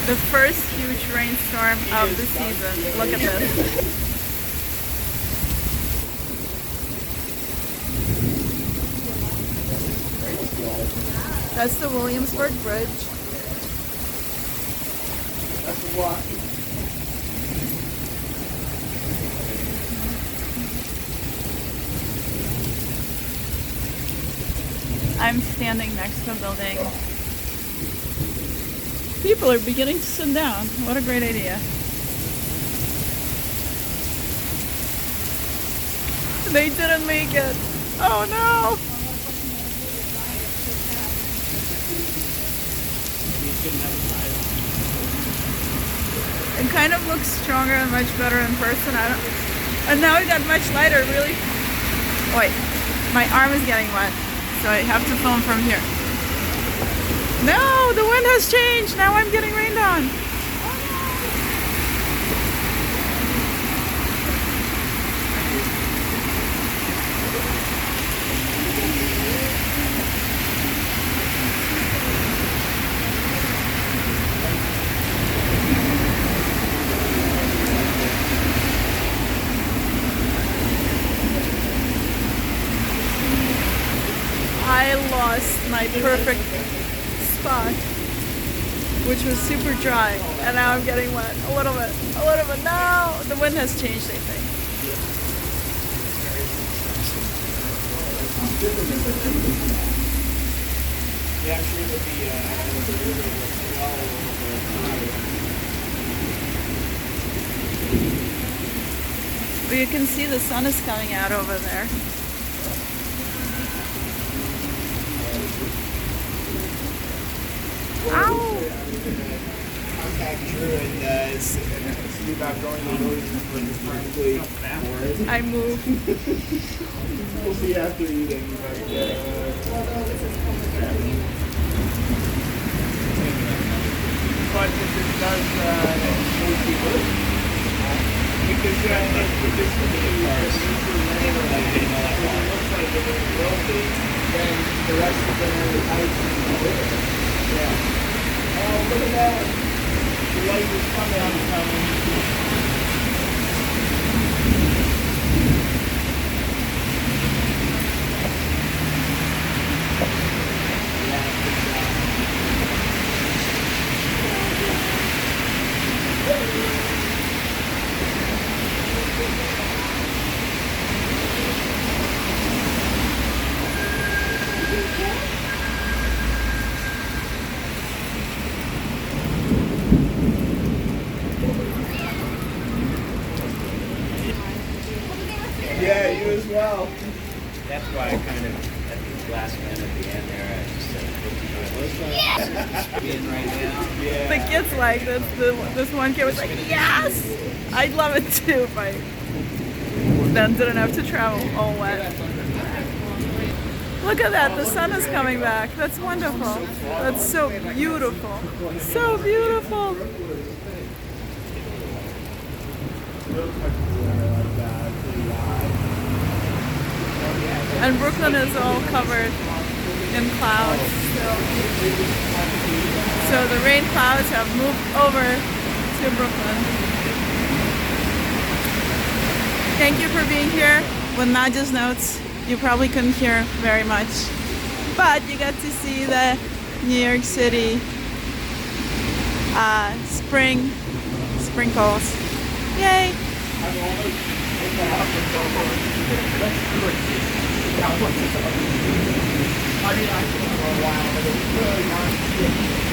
The first huge rainstorm of the season. Look at this. That's the Williamsburg Bridge. That's a walk. I'm standing next to a building. People are beginning to sit down. What a great idea. They didn't make it. Oh no! It kind of looks stronger and much better in person. And now it got much lighter, really. Wait, my arm is getting wet, so I have to film from here. No, the wind has changed. Now I'm getting rained on. I lost my perfect spot, which was super dry, and now I'm getting wet a little bit. No, the wind has changed, I think. But you can see the sun is coming out over there. Ow! Contact Drew and see about going to Williamsburg. I moved. We'll see after eating. But if it does move people, because if this is it looks like it will be, then the rest of the ice will be. Yeah. Oh, look at that. The light is coming. Yeah, you as well. That's why I kind of, at the last minute at the end there, I just said, in right now. Yeah. The kids like this. This one kid was like, yes! I'd love it too if I then didn't have to travel all wet. Look at that, the sun is coming back. That's wonderful. That's so beautiful. So beautiful. And Brooklyn is all covered in clouds still. So the rain clouds have moved over to Brooklyn. Thank you for being here. With Nadia's notes, you probably couldn't hear very much. But you got to see the New York City spring sprinkles. Yay! I mean, I think for a while, but it was really nice.